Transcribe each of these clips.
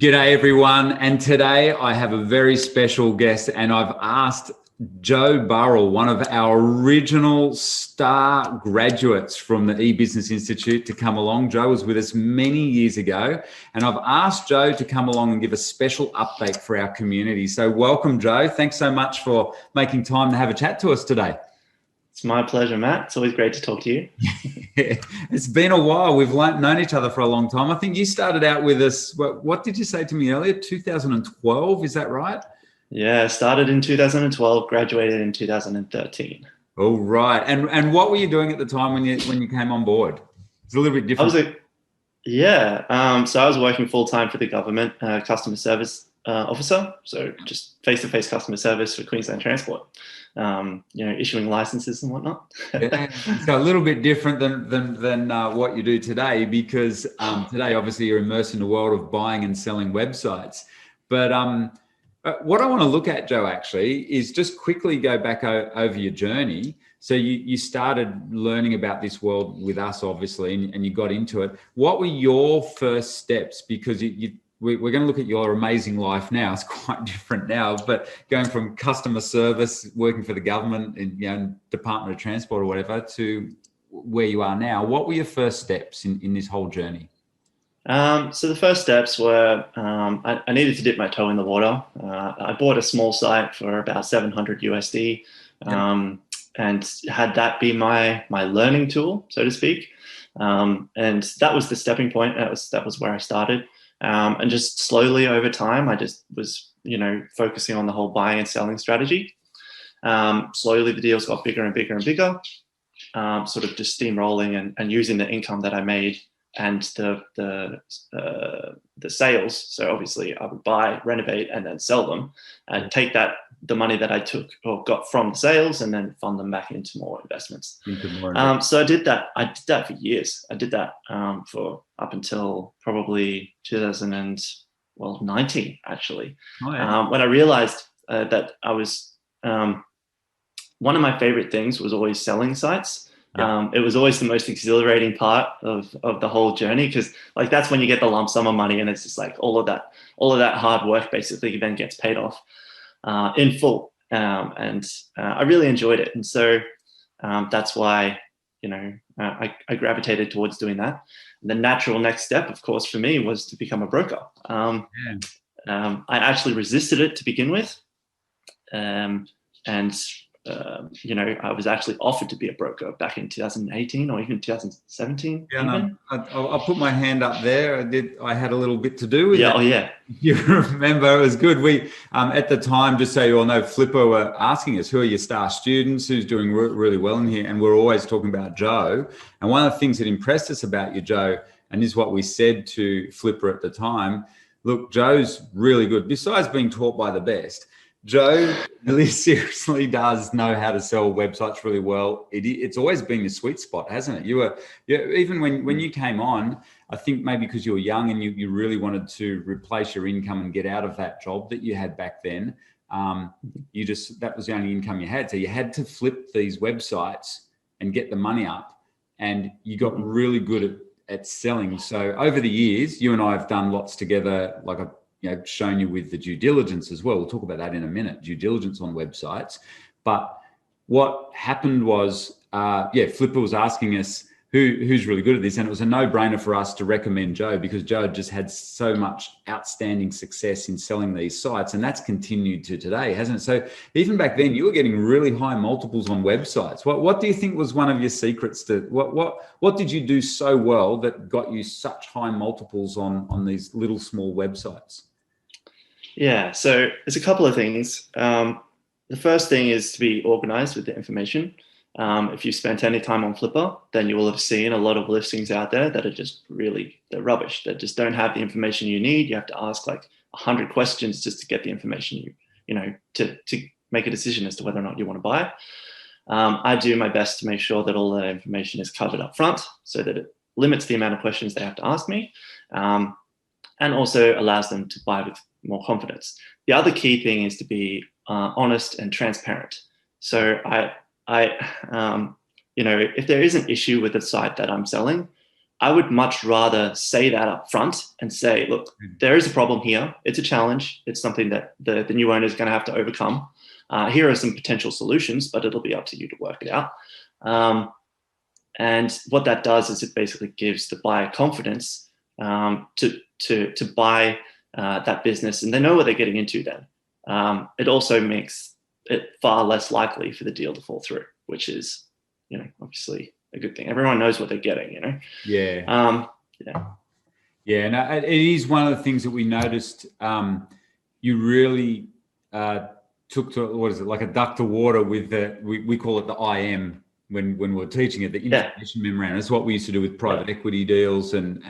G'day everyone, and today I have a very special guest, and I've asked Joe Burrill, one of our original star graduates from the E-Business Institute, to come along. Joe was with us many years ago, and I've asked Joe to come along and give a special update for our community. So welcome, Joe. Thanks so much for making time to have a chat to us today. It's my pleasure, Matt. It's always great to talk to you. It's been a while. We've known each other for a long time. I think you started out with us, what did you say to me earlier? 2012, is that right? Yeah, started in 2012, graduated in 2013. Oh, right. And what were you doing at the time when you came on board? It's a little bit different. So I was working full-time for the government, customer service officer. So just face-to-face customer service for Queensland Transport. Issuing licenses and whatnot. Yeah. So a little bit different than what you do today, because today obviously you're immersed in the world of buying and selling websites. But what I want to look at, Joe, actually, is just quickly go back over your journey. So you started learning about this world with us, obviously, and you got into it. What were your first steps? Because we're going to look at your amazing life now. It's quite different now, but going from customer service, working for the government in Department of Transport or whatever, to where you are now, what were your first steps in this whole journey? So the first steps were I needed to dip my toe in the water. I bought a small site for about 700 USD and had that be my learning tool, so to speak. And that was the stepping point. That was where I started. And just slowly over time, I just was, focusing on the whole buying and selling strategy. Slowly the deals got bigger and bigger and bigger, sort of just steamrolling and using the income that I made and the sales. So obviously I would buy, renovate, and then sell them, and take the money that I took or got from the sales and then fund them back into more investments. So I did that. I did that for years. I did that for up until probably 2019, actually. Oh, yeah. When I realized that I was, one of my favorite things was always selling sites. Yeah. It was always the most exhilarating part of the whole journey, because that's when you get the lump sum of money, and it's just like all of that hard work basically then gets paid off in full. And I really enjoyed it. And so that's why, I gravitated towards doing that. And the natural next step, of course, for me was to become a broker. I actually resisted it to begin with. I was actually offered to be a broker back in 2018 or even 2017. Yeah, no, I'll put my hand up there. I had a little bit to do with it. Oh, yeah. You remember, it was good. We, at the time, just so you all know, Flippa were asking us, who are your star students, who's doing really well in here? And we're always talking about Joe. And one of the things that impressed us about you, Joe, and this is what we said to Flippa at the time, look, Joe's really good. Besides being taught by the best, Joe really seriously does know how to sell websites really well. It's always been the sweet spot, hasn't it? Even when you came on, I think maybe because you were young and you really wanted to replace your income and get out of that job that you had back then. That was the only income you had. So you had to flip these websites and get the money up, and you got really good at selling. So over the years, you and I have done lots together, shown you with the due diligence as well. We'll talk about that in a minute, due diligence on websites. But what happened was, Flippa was asking us who's really good at this. And it was a no-brainer for us to recommend Joe, because Joe just had so much outstanding success in selling these sites. And that's continued to today, hasn't it? So even back then, you were getting really high multiples on websites. What do you think was one of your secrets to, what did you do so well that got you such high multiples on these little small websites? Yeah, so there's a couple of things. The first thing is to be organized with the information. If you spent any time on Flippa, then you will have seen a lot of listings out there that are just they're rubbish, that just don't have the information you need. You have to ask 100 questions just to get the information to make a decision as to whether or not you want to buy. I do my best to make sure that all the information is covered up front, so that it limits the amount of questions they have to ask me, and also allows them to buy with more confidence. The other key thing is to be honest and transparent. So if there is an issue with the site that I'm selling, I would much rather say that up front and say, look, there is a problem here. It's a challenge. It's something that the new owner is going to have to overcome. Here are some potential solutions, but it'll be up to you to work it out. And what that does is it basically gives the buyer confidence to buy that business, and they know what they're getting into then. It also makes it far less likely for the deal to fall through, which is, obviously a good thing. Everyone knows what they're getting, Yeah. Yeah. No, it is one of the things that we noticed. You really took to, what is it, like a duck to water with we call it the IM when we're teaching it, the information memorandum. That's what we used to do with private equity deals and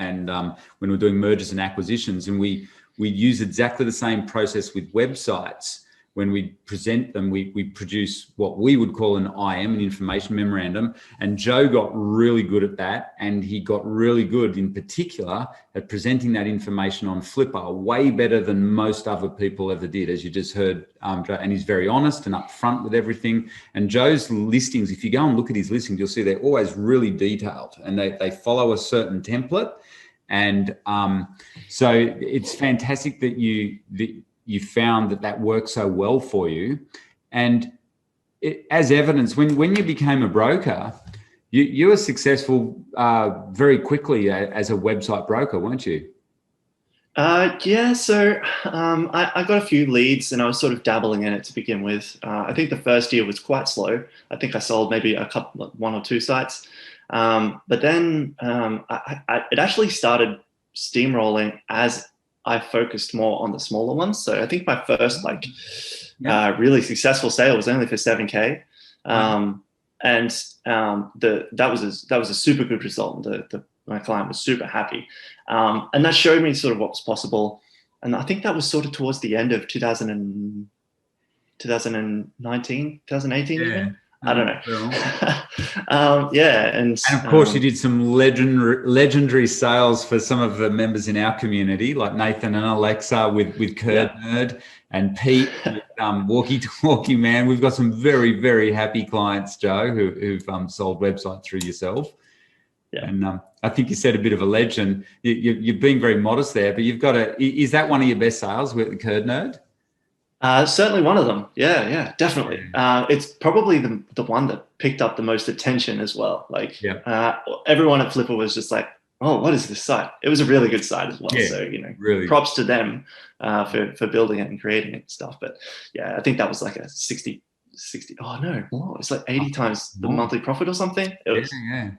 when we're doing mergers and acquisitions. And we use exactly the same process with websites. When we present them, we produce what we would call an IM, an information memorandum. And Joe got really good at that. And he got really good in particular at presenting that information on Flippa, way better than most other people ever did, as you just heard, Joe. And he's very honest and upfront with everything. And Joe's listings, if you go and look at his listings, you'll see they're always really detailed and they follow a certain template. And so it's fantastic that you found that worked so well for you. And as evidence, when you became a broker, you were successful very quickly as a website broker, weren't you? Yeah, so I got a few leads and I was sort of dabbling in it to begin with. I think the first year was quite slow. I think I sold maybe one or two sites. But then it actually started steamrolling as I focused more on the smaller ones. So I think my first really successful sale was only for $7K. That was a super good result. My client was super happy. And that showed me sort of what was possible. And I think that was sort of towards the end of 2019, 2018 even. I don't know. And of course, you did some legendary sales for some of the members in our community, like Nathan and Alexa with Curd Nerd, and Pete with Walkie Talkie Man. We've got some very, very happy clients, Joe, who've sold websites through yourself. Yeah. And I think you said a bit of a legend. You're being very modest there, but you've got is that one of your best sales with the Curd Nerd? Certainly one of them. Yeah, definitely. It's probably the one that picked up the most attention as well. Everyone at Flippa was just like, oh, what is this site? It was a really good site as well. Yeah, so, really props to them for building it and creating it and stuff. But yeah, I think that was like a 60, oh no, more. It's like 80 times the monthly profit or something. It was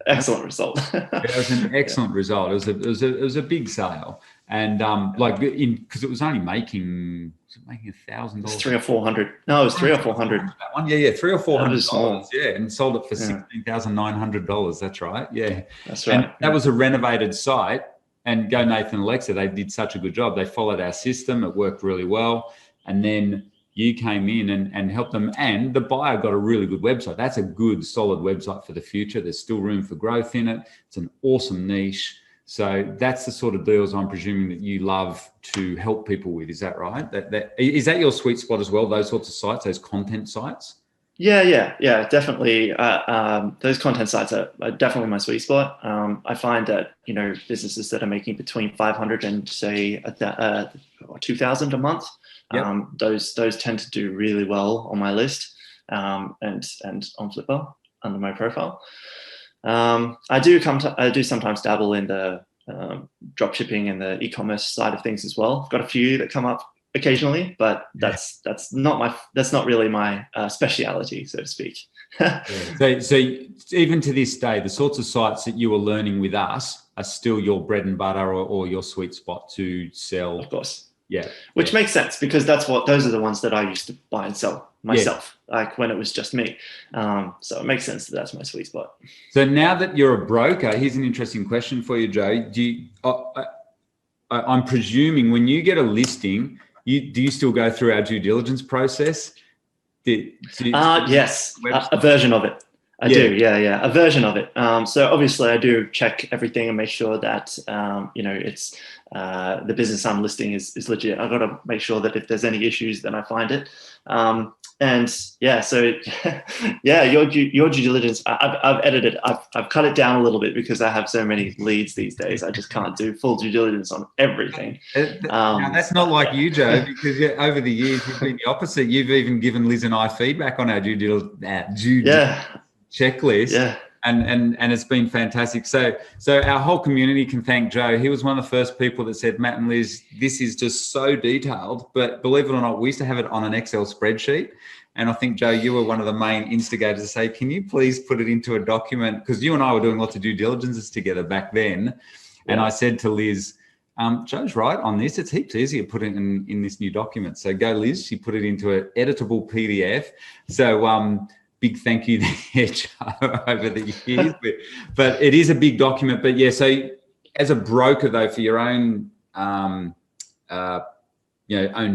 excellent result. It was an excellent result. It was a big sale. And because it was only making $1,000. It's $300 or $400. No, it was $300 or $400. That one, $300 or $400. Yeah, and sold it for $16,900. That's right. Yeah, that's right. And that was a renovated site. And Go Nathan and Alexa, they did such a good job. They followed our system. It worked really well. And then you came in and helped them, and the buyer got a really good website. That's a good, solid website for the future. There's still room for growth in it. It's an awesome niche. So that's the sort of deals I'm presuming that you love to help people with. Is that right? Is that your sweet spot as well, those sorts of sites, those content sites? Yeah, definitely. Those content sites are definitely my sweet spot. I find that, businesses that are making between 500 and say 2,000 a month, those tend to do really well on my list and on Flippa under my profile. I do sometimes dabble in the drop shipping and the e-commerce side of things as well. I've got a few that come up occasionally, but that's not really my speciality, so to speak. So even to this day, the sorts of sites that you are learning with us are still your bread and butter or your sweet spot to sell. Of course. Yeah. Which makes sense because those are the ones that I used to buy and sell myself, like when it was just me. So it makes sense that that's my sweet spot. So now that you're a broker, here's an interesting question for you, Joe. I'm presuming when you get a listing, do you still go through our due diligence process? Yes, a version of it. I do, yeah, a version of it. So obviously, I do check everything and make sure that it's the business I'm listing is legit. I've got to make sure that if there's any issues, then I find it. And yeah, so yeah, your due diligence. I've edited. I've cut it down a little bit because I have so many leads these days. I just can't do full due diligence on everything. Now, that's not like you, Joe, because over the years you've been the opposite. You've even given Liz and I feedback on our due diligence checklist. Yeah. And it's been fantastic. So our whole community can thank Joe. He was one of the first people that said, Matt and Liz, this is just so detailed. But believe it or not, we used to have it on an Excel spreadsheet. And I think, Joe, you were one of the main instigators to say, can you please put it into a document? Because you and I were doing lots of due diligences together back then. And I said to Liz, Joe's right on this. It's heaps easier to put it in this new document. So go, Liz. She put it into an editable PDF. So big thank you there, Joe, over the years. But it is a big document. But yeah, so as a broker, though, for your own own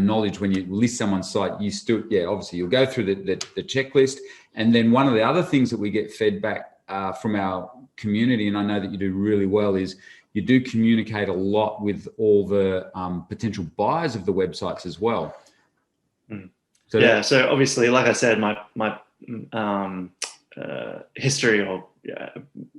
knowledge, when you list someone's site, you still, obviously you'll go through the checklist. And then one of the other things that we get fed back from our community, and I know that you do really well, is you do communicate a lot with all the potential buyers of the websites as well. So so obviously, like I said, my history or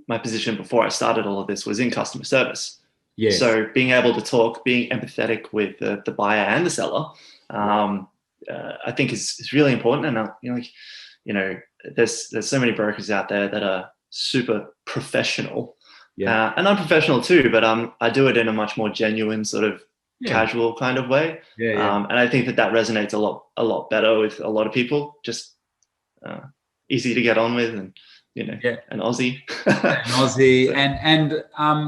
my position before I started all of this was in customer service. Yes. So being able to talk, being empathetic with the buyer and the seller, I think is really important. And there's so many brokers out there that are super professional, and I'm professional too, but I do it in a much more genuine sort of casual kind of way. And I think that resonates a lot better with a lot of people. Just easy to get on with, and an Aussie. and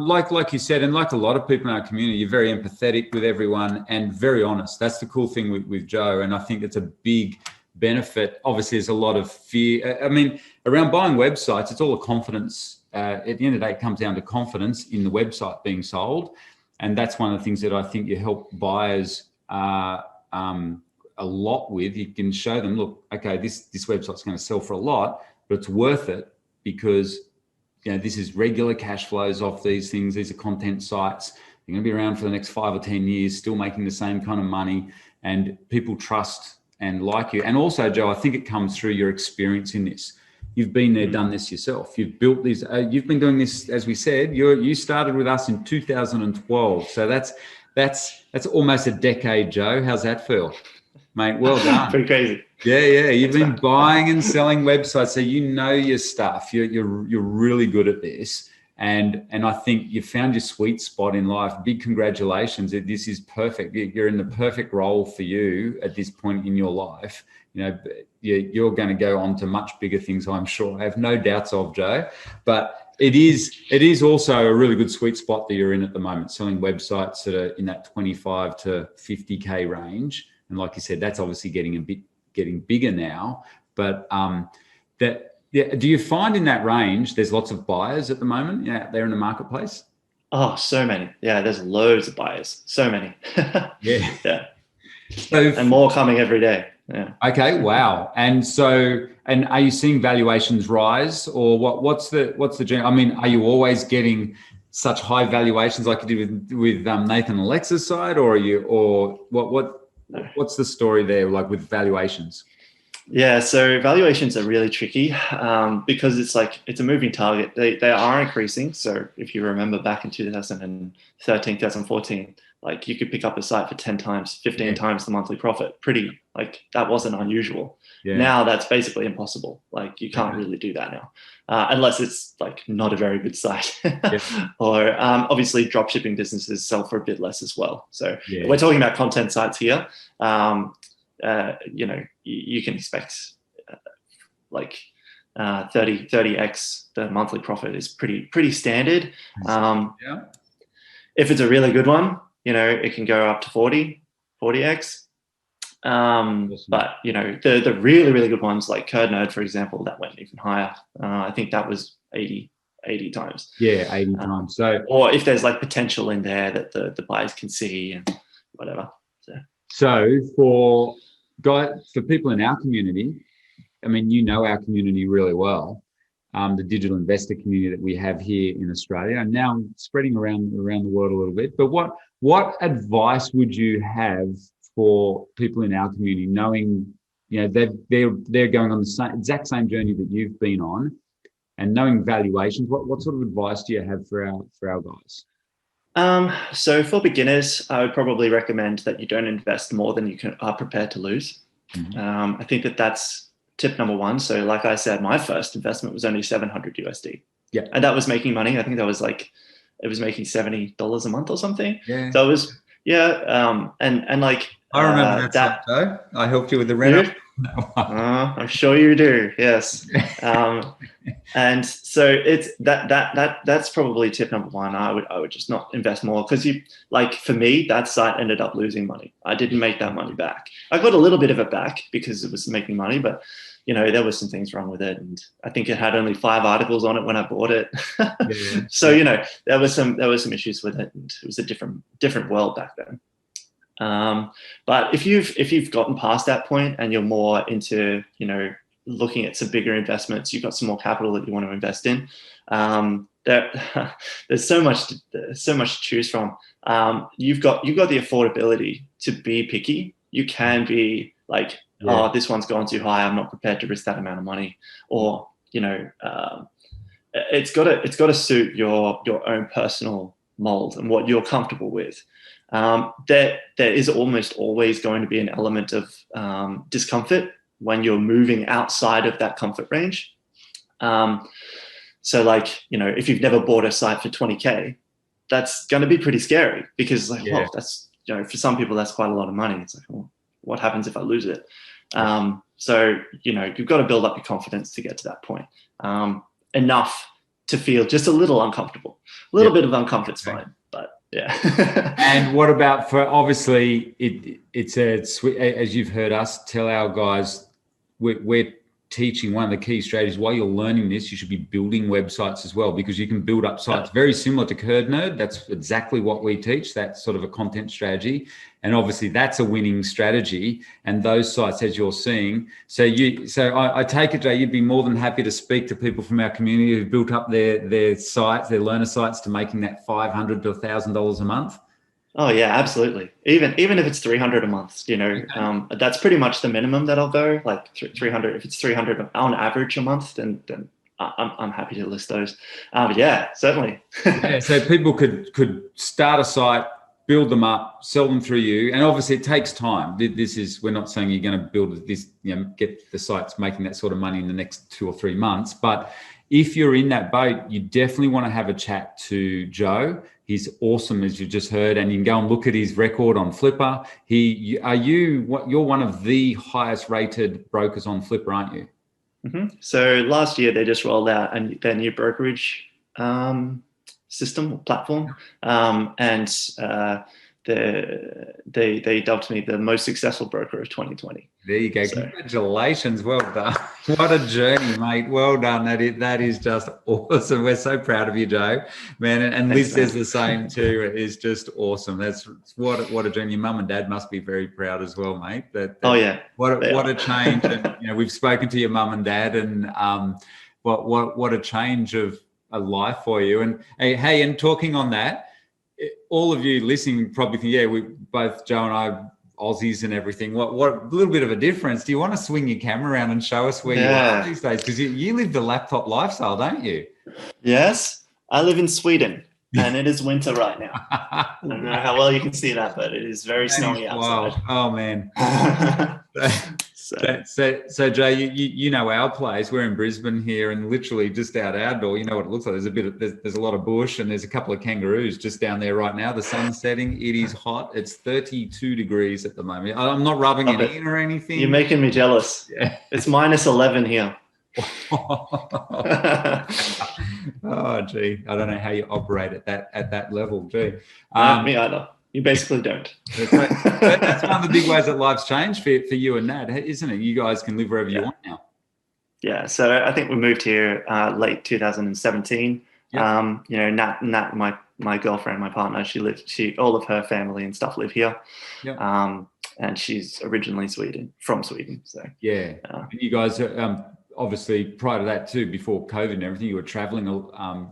like you said, and like a lot of people in our community, you're very empathetic with everyone and very honest. That's the cool thing with Joe, and I think it's a big benefit. Obviously, there's a lot of fear. I mean, around buying websites, it's all a confidence. At the end of the day, it comes down to confidence in the website being sold, and that's one of the things that I think you help buyers a lot with. You can show them, look, okay, this website's going to sell for a lot, but it's worth it because this is regular cash flows off these things. These are content sites. They're going to be around for the next 5 or 10 years, still making the same kind of money, and people trust and like you. And also, Joe, I think it comes through your experience in this. You've been there, done this yourself. You've built these. You've been doing this, as we said. You started with us in 2012, so that's almost a decade, Joe. How's that feel, mate? Well done. Pretty crazy. Yeah. You've been buying and selling websites, so you know your stuff. You're really good at this, and I think you found your sweet spot in life. Big congratulations! This is perfect. You're in the perfect role for you at this point in your life. You're going to go on to much bigger things, I'm sure. I have no doubts of, Joe. But it is also a really good sweet spot that you're in at the moment, selling websites that are in that 25 to 50K range. And like you said, that's obviously getting bigger now. But do you find in that range there's lots of buyers at the moment out there in the marketplace? Oh, so many. Yeah, there's loads of buyers. So many. Yeah. So, and more coming every day. Yeah. Okay. Wow. And are you seeing valuations rise, or what's the general? I mean, are you always getting such high valuations like you did with Nathan and Alexa's side, or what's the story there like with valuations? Yeah, so valuations are really tricky because it's a moving target. They are increasing. So if you remember back in 2013, 2014, like you could pick up a site for 10 times, 15 times the monthly profit. That wasn't unusual. Yeah. Now that's basically impossible. Like you can't really do that now unless it's like not a very good site. Or obviously drop shipping businesses sell for a bit less as well. So we're talking about content sites here. You can expect 30x the monthly profit is pretty standard. If it's a really good one, it can go up to 40x. But the really, really good ones like CurdNode, for example, that went even higher. I think that was 80 times. Yeah, 80 times. So, or if there's like potential in there that the buyers can see and whatever. So for people in our community, I mean, our community really well. the digital investor community that we have here in Australia, and now spreading around the world a little bit. But what advice would you have for people in our community, knowing they're going on the exact same journey that you've been on, and knowing valuations? What sort of advice do you have for our guys? So for beginners, I would probably recommend that you don't invest more than you are prepared to lose. I think that's tip number one. So like I said, my first investment was only 700 USD. Yeah. And that was making money. I think that was it was making $70 a month or something. Yeah. So it was, and like, I remember that, Joe. I helped you with the rent. I'm sure you do. Yes. And so it's that's probably tip number one. I would just not invest more, because for me, that site ended up losing money. I didn't make that money back. I got a little bit of it back because it was making money, but there were some things wrong with it, and I think it had only 5 articles on it when I bought it. Yeah. So there was some issues with it, and it was a different world back then. But if you've gotten past that point and you're more into looking at some bigger investments, you've got some more capital that you want to invest in, there's so much to choose from. You've got the affordability to be picky. You can be like, oh, this one's gone too high, I'm not prepared to risk that amount of money, or it's got to suit your own personal mold and what you're comfortable with. There is almost always going to be an element of discomfort when you're moving outside of that comfort range. So if you've never bought a site for 20K, that's going to be pretty scary, because that's, for some people, that's quite a lot of money. It's like, well, what happens if I lose it? So, you've got to build up your confidence to get to that point. Enough to feel just a little uncomfortable. A little bit of uncomfort's fine, but yeah. And what about for, obviously, it's as you've heard us tell our guys, we're teaching one of the key strategies. While you're learning this, you should be building websites as well, because you can build up sites very similar to Curd Nerd. That's exactly what we teach. That's sort of a content strategy. And obviously that's a winning strategy. And those sites, as you're seeing, so I take it, Jay, you'd be more than happy to speak to people from our community who've built up their sites, their learner sites, to making that $500 to $1,000 a month. Oh yeah, absolutely. Even if it's 300 a month, that's pretty much the minimum that I'll go. Like 300. If it's 300 on average a month, then I'm happy to list those. But yeah, certainly. So people could start a site, build them up, sell them through you, and obviously it takes time. We're not saying you're going to build this, get the sites making that sort of money in the next 2 or 3 months, but if you're in that boat, you definitely want to have a chat to Joe. He's awesome, as you just heard, and you can go and look at his record on Flippa. You're one of the highest rated brokers on Flippa, aren't you? Mm-hmm. So last year they just rolled out their new brokerage system or platform, and they dubbed me the most successful broker of 2020. There you go. So, congratulations. Well done. What a journey, mate. Well done. That is just awesome. We're so proud of you, Joe, man. And Liz says the same too. It is just awesome. That's what a journey. Your mum and dad must be very proud as well, mate. Oh yeah. What a change. And, we've spoken to your mum and dad, and what a change of a life for you. And hey, and talking on that, all of you listening probably think, we both, Joe and I, Aussies and everything. What a little bit of a difference. Do you want to swing your camera around and show us where you are these days? Because you live the laptop lifestyle, don't you? Yes, I live in Sweden, and it is winter right now. I don't know how well you can see that, but it is very snowy outside. Wow. Oh man. So Jay, you know our place. We're in Brisbane here, and literally just out our door, you know what it looks like. There's a lot of bush, and there's a couple of kangaroos just down there right now. The sun's setting. It is hot. It's 32 degrees at the moment. I'm not rubbing it in or anything. You're making me jealous. Yeah. It's minus 11 here. Oh gee, I don't know how you operate at that level. Gee, me either. You basically don't. That's one of the big ways that life's changed for you and Nat, isn't it? You guys can live wherever you want now. Yeah. So I think we moved here late 2017. Yep. Nat, my girlfriend, my partner, all of her family and stuff live here. Yep. And she's originally from Sweden. So yeah. And you guys obviously prior to that too, before COVID and everything, you were traveling.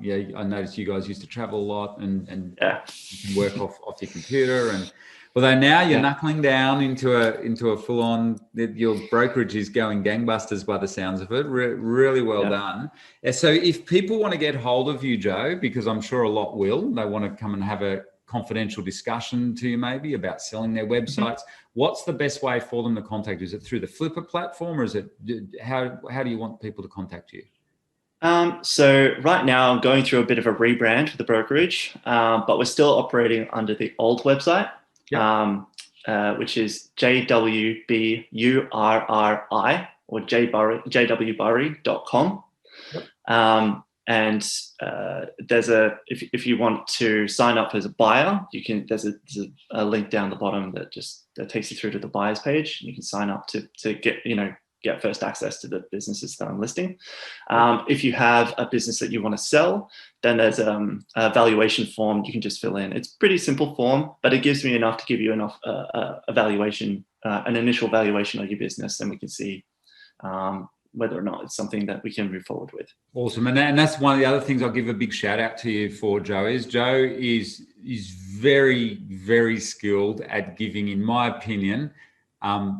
Yeah, I noticed you guys used to travel a lot, and Yeah. you can work off your computer. And although now you're knuckling down into a full on, your brokerage is going gangbusters by the sounds of it. Really well done. So if people want to get hold of you, Joe, because I'm sure a lot will, they want to come and have a confidential discussion to you maybe about selling their websites. What's the best way for them to contact you? Is it through the Flippa platform, or is it how do you want people to contact you? So right now I'm going through a bit of a rebrand for the brokerage, but we're still operating under the old website, which is JWBURRI or jwburry.com. And there's if you want to sign up as a buyer, you can. There's a link down the bottom that takes you through to the buyers page. You can sign up to get first access to the businesses that I'm listing. If you have a business that you want to sell, then there's a valuation form you can just fill in. It's a pretty simple form, but it gives me enough to give you enough evaluation, an initial valuation of your business, and we can see whether or not it's something that we can move forward with. Awesome. And that's one of the other things I'll give a big shout out to you for, Joe, is very, very skilled at giving, in my opinion,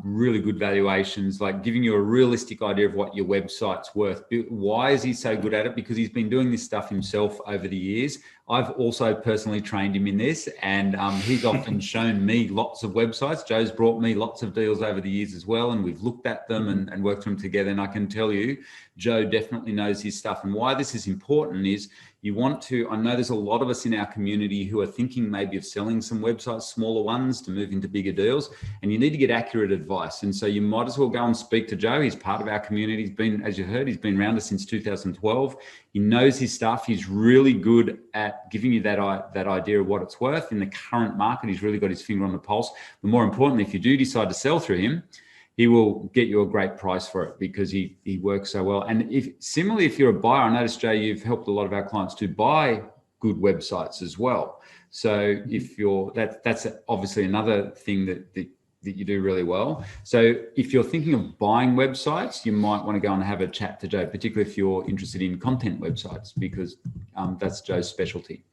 really good valuations, like giving you a realistic idea of what your website's worth. Why is he so good at it? Because he's been doing this stuff himself over the years. I've also personally trained him in this, and he's often shown me lots of websites. Joe's brought me lots of deals over the years as well, and we've looked at them and worked them together. And I can tell you, Joe definitely knows his stuff. And why this is important is you want to, I know there's a lot of us in our community who are thinking maybe of selling some websites, smaller ones, to move into bigger deals, and you need to get accurate advice. And so you might as well go and speak to Joe. He's part of our community. He's been, as you heard, he's been around us since 2012. He knows his stuff. He's really good at giving you that idea of what it's worth in the current market. He's really got his finger on the pulse. But more importantly, if you do decide to sell through him, he will get you a great price for it because he works so well. And similarly, if you're a buyer, I noticed, Joe, you've helped a lot of our clients to buy good websites as well. So if that's obviously another thing that you do really well. So if you're thinking of buying websites, you might want to go and have a chat to Joe, particularly if you're interested in content websites, because that's Joe's specialty.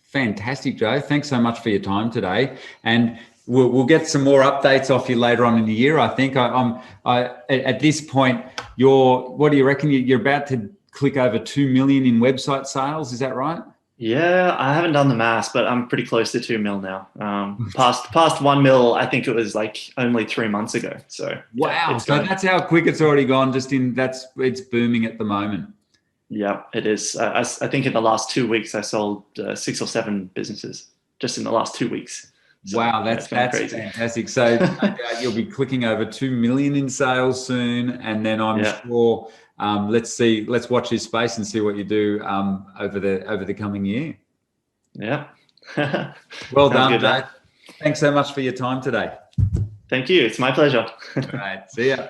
Fantastic, Joe. Thanks so much for your time today. And we'll get some more updates off you later on in the year. I think at this point, what do you reckon? You're about to click over 2 million in website sales. Is that right? Yeah, I haven't done the maths, but I'm pretty close to 2 mil now. Past 1 mil, I think it was like only 3 months ago. So wow, so that's how quick it's already gone. It's booming at the moment. Yeah, it is. I think in the last 2 weeks, I sold 6 or 7 businesses just in the last 2 weeks. So wow, that's crazy. Fantastic. So you'll be clicking over 2 million in sales soon, and then I'm sure. Let's watch his space and see what you do over the coming year. Yeah. Well done, Joe. Thanks so much for your time today. Thank you. It's my pleasure. All right. See ya.